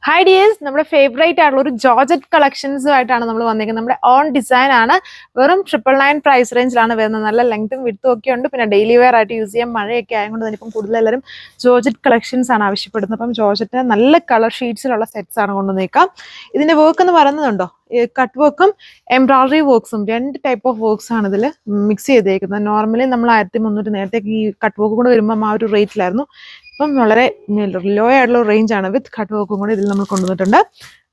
Hi dears, നമ്മുടെ favourite ആയിട്ടുള്ള ഒരു ജോർജറ്റ് കളക്ഷൻസുമായിട്ടാണ് നമ്മൾ വന്നിരിക്കുന്നത്. നമ്മുടെ ഓൺ ഡിസൈൻ ആണ്. വെറും 999 പ്രൈസ് റേഞ്ചിലാണ് വരുന്നത്. നല്ല ലെങ്ത്തും വിഡ്ത്തും ഒക്കെ ഉണ്ട്. പിന്നെ ഡെയിലി വെയർ ആയിട്ട് യൂസ് ചെയ്യാൻ മഴയൊക്കെ ആയതുകൊണ്ട് തന്നെ ഇപ്പം കൂടുതൽ എല്ലാവരും ജോർജറ്റ് കളക്ഷൻസ് ആണ് ആവശ്യപ്പെടുന്നത്. അപ്പം ജോർജറ്റ് നല്ല കളർ ഷീറ്റ്സിലുള്ള സെറ്റ്സ് ആണ് കൊണ്ടുവന്നേക്കാം. ഇതിന്റെ വർക്ക് എന്ന് പറയുന്നുണ്ടോ, കട്ട് വർക്കും എംബ്രോയിഡറി വർക്ക്സും രണ്ട് ടൈപ്പ് ഓഫ് വർക്ക്സ് ആണ് ഇതിൽ മിക്സ് ചെയ്തേക്കുന്നത്. നോർമലി നമ്മൾ 1300 നേരത്തെ ഈ കട്ട് വർക്ക് കൂടെ വരുമ്പം ആ ഒരു റേറ്റിലായിരുന്നു. ഇപ്പം വളരെ ലോ ആയിട്ടുള്ള റേഞ്ച് ആണ്. വിത്ത് കട്ട് വർക്കും കൂടെ ഇതിൽ നമ്മൾ കൊണ്ടുവന്നിട്ടുണ്ട്.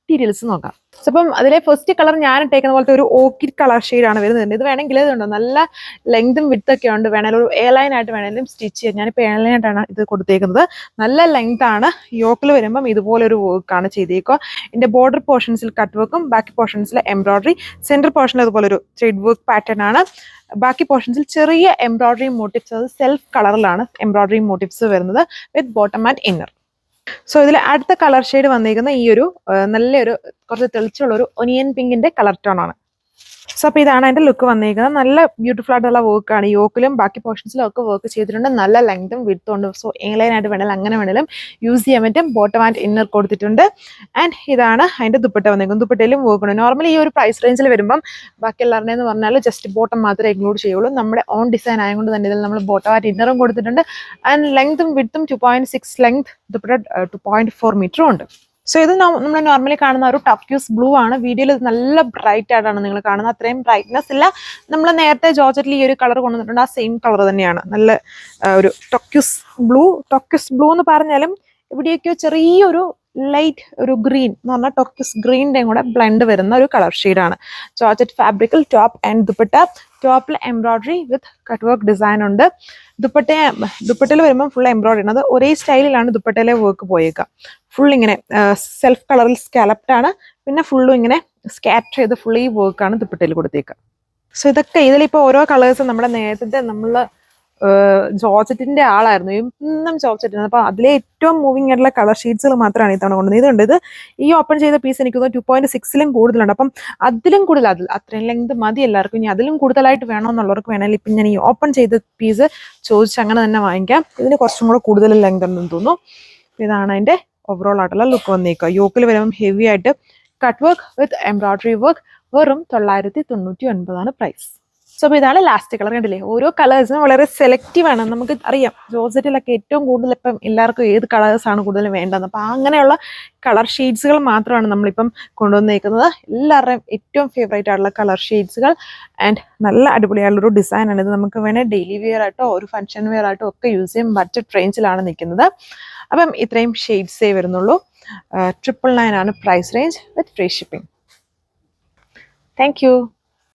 ഡീറ്റെയിൽസ് നോക്കാം. അപ്പം അതിലെ ഫസ്റ്റ് കളർ ഞാൻ ഇട്ടേക്കുന്ന പോലത്തെ ഒരു ഓർക്കിഡ് കളർ ഷെയ്ഡാണ് വരുന്നത്. ഇത് വേണമെങ്കിൽ ഇതുണ്ടോ, നല്ല ലെങ്തും വിഡ്ത്ത് ഒക്കെ ഉണ്ട്. വേണമെങ്കിൽ ഒരു എയർലൈൻ ആയിട്ട് വേണമെങ്കിലും സ്റ്റിച്ച് ചെയ്യാം. ഞാനിപ്പോൾ എയർലൈൻ ആയിട്ടാണ് ഇത് കൊടുത്തേക്കുന്നത്. നല്ല ലെങ്ത് ആണ്. യോക്കിൽ വരുമ്പം ഇതുപോലെ ഒരു വർക്കാണ് ചെയ്തേക്കുക. ഇതിന്റെ ബോർഡർ പോർഷൻസിൽ കട്ട് വർക്കും ബാക്കി പോർഷൻസിൽ എംബ്രോയിഡറി, സെന്റർ പോർഷനിൽ അതുപോലെ ഒരു ത്രെഡ് വർക്ക് പാറ്റേൺ ആണ്. ബാക്കി പോർഷൻസിൽ ചെറിയ എംബ്രോയിഡറി മോട്ടിവ്സ്, അത് സെൽഫ് കളറിലാണ് എംബ്രോയിഡറി മോട്ടിവ്സ് വരുന്നത് വിത്ത് ബോട്ടം ആൻഡ് ഇന്നർ. സോ ഇതിൽ അടുത്ത കളർ ഷെയ്ഡ് വന്നിരിക്കുന്ന ഈ ഒരു നല്ലൊരു കുറച്ച് തെളിച്ചുള്ള ഒരു ഒനിയൻ പിങ്കിന്റെ കളർ ടോൺ ആണ്. സോ അപ്പോൾ ഇതാണ് അതിന്റെ ലുക്ക് വന്നിരിക്കുന്നത്. നല്ല ബ്യൂട്ടിഫുൾ ആയിട്ടുള്ള വർക്കാണ്. യോക്കിലും ബാക്കി പോർഷൻസിലും ഒക്കെ വർക്ക് ചെയ്തിട്ടുണ്ട്. നല്ല ലെങ്തും വിഡ്ത്തും ഉണ്ട്. സോ എയർലൈൻ ആയിട്ട് വേണമെങ്കിലും അങ്ങനെ വേണമെങ്കിലും യൂസ് ചെയ്യാൻ പറ്റും. ബോട്ടം ആൻഡ് ഇന്നർ കൊടുത്തിട്ടുണ്ട്. ആൻഡ് ഇതാണ് അതിന്റെ ദുപ്പട്ട വന്നിരിക്കുന്നത്. ദുപ്പട്ടയിലും വർക്ക് ഉണ്ട്. നോർമലി ഈ ഒരു പ്രൈസ് റേഞ്ചിൽ വരുമ്പം ബാക്കി എല്ലാവരുടെ എന്ന് പറഞ്ഞാൽ ജസ്റ്റ് ബോട്ടം മാത്രമേ ഇൻക്ലൂഡ് ചെയ്യുള്ളൂ. നമ്മുടെ ഓൺ ഡിസൈൻ ആയതുകൊണ്ട് തന്നെ ഇതിൽ നമ്മൾ ബോട്ടം ആൻഡ് ഇന്നറും കൊടുത്തിട്ടുണ്ട്. ആൻഡ് ലെങ്തും വിഡ്ത്തും 2.6 ലെങ്ത്, ദുപ്പട്ട 2.4 മീറ്ററും ഉണ്ട്. സോ ഇത് നമ്മൾ നോർമലി കാണുന്ന ഒരു ടർക്യൂസ് ബ്ലൂ ആണ്. വീഡിയോയിൽ നല്ല ബ്രൈറ്റ് ആയിട്ടാണ് നിങ്ങൾ കാണുന്നത്. അത്രയും ബ്രൈറ്റ്നെസ് ഇല്ല. നമ്മൾ നേരത്തെ ജോർജറ്റിൽ ഈ ഒരു കളർ കൊണ്ടുവന്നിട്ടുണ്ട്. ആ സെയിം കളർ തന്നെയാണ്. നല്ല ഒരു ടർക്യൂസ് ബ്ലൂ എന്ന് പറഞ്ഞാലും ഇവിടെയൊക്കെ ചെറിയൊരു ലൈറ്റ് ഒരു ഗ്രീൻ എന്ന് പറഞ്ഞാൽ ടോക്യൂസ് ഗ്രീനിന്റെയും കൂടെ ബ്ലെൻഡ് വരുന്ന ഒരു കളർ ഷെയ്ഡാണ്. ജോർജറ്റ് ഫാബ്രിക്കിൽ ടോപ്പ് ആൻഡ് ദുപ്പട്ട. ടോപ്പിൽ embroidery with cut work design ഉണ്ട്. ദുപ്പട്ടയിൽ വരുമ്പോൾ ഫുൾ എംബ്രോയിഡറി ആണ്. അത് ഒരേ സ്റ്റൈലിലാണ് ദുപ്പട്ടയിലെ വർക്ക് പോയേക്കുക. ഫുൾ ഇങ്ങനെ സെൽഫ് കളറിൽ സ്കാലപ്ഡ് ആണ്. പിന്നെ ഫുള്ളും ഇങ്ങനെ സ്കാറ്റർ ചെയ്ത് ഫുൾ ഈ വർക്കാണ് ദുപ്പട്ടയിൽ കൊടുത്തേക്കുക. സോ ഇതൊക്കെ ഇതിലിപ്പോൾ ഓരോ കളേഴ്സും നമ്മുടെ നേരത്തെ നമ്മൾ ജോർജറ്റിന്റെ ആളായിരുന്നു. എന്നും ജോർജറ്റ്. അപ്പൊ അതിലെ ഏറ്റവും മൂവിങ് ആയിട്ടുള്ള കളർ ഷീറ്റ്സുകൾ മാത്രമാണ് ഇത്തവണ കൊണ്ടുവന്നത്. ഇതുണ്ട്. ഇത് ഈ ഓപ്പൺ ചെയ്ത പീസ് എനിക്ക് 2.6 കൂടുതലുണ്ട്. അപ്പം അതിലും കൂടുതൽ അത്രയും ലെങ്ത് മതി എല്ലാവർക്കും. ഇനി അതിലും കൂടുതലായിട്ട് വേണമെന്നുള്ളവർക്ക് വേണമെങ്കിൽ ഇപ്പം ഞാൻ ഈ ഓപ്പൺ ചെയ്ത പീസ് ചോദിച്ച് അങ്ങനെ തന്നെ വാങ്ങിക്കാം. ഇതിന് കുറച്ചും കൂടെ കൂടുതൽ ലെങ്ത് ഉണ്ടെന്ന് തോന്നുന്നു. ഇതാണ് അതിന്റെ ഓവറോൾ ആയിട്ടുള്ള ലുക്ക് വന്നേക്കുക. യോക്കിൽ വരുമ്പം ഹെവി ആയിട്ട് cut work with embroidery work. വെറും 999 പ്രൈസ്. സോ അപ്പോൾ ഇതാണ് ലാസ്റ്റ് കളർ. കണ്ടില്ലേ, ഓരോ കളേഴ്സിനും വളരെ സെലക്റ്റീവ് ആണ്. നമുക്ക് അറിയാം ജോർജറ്റിലൊക്കെ ഏറ്റവും കൂടുതൽ ഇപ്പം എല്ലാവർക്കും ഏത് കളേഴ്സാണ് കൂടുതൽ വേണ്ടതെന്ന്. അപ്പം അങ്ങനെയുള്ള കളർ ഷെയ്ഡ്സുകൾ മാത്രമാണ് നമ്മളിപ്പം കൊണ്ടുവന്നേക്കുന്നത്. എല്ലാവരുടെയും ഏറ്റവും ഫേവറേറ്റ് ആയിട്ടുള്ള കളർ ഷെയ്ഡ്സുകൾ. ആൻഡ് നല്ല അടിപൊളിയായിട്ടുള്ളൊരു ഡിസൈനാണ് ഇത്. നമുക്ക് വേണേൽ ഡെയിലി വെയർ ആയിട്ടോ ഒരു ഫംഗ്ഷൻ വെയർ ആയിട്ടോ ഒക്കെ യൂസ് ചെയ്യും. ബഡ്ജറ്റ് റേഞ്ചിലാണ് നിൽക്കുന്നത്. അപ്പം ഇത്രയും ഷെയ്ഡ്സേ വരുന്നുള്ളൂ. 999 ആണ് price range with free shipping. Thank U.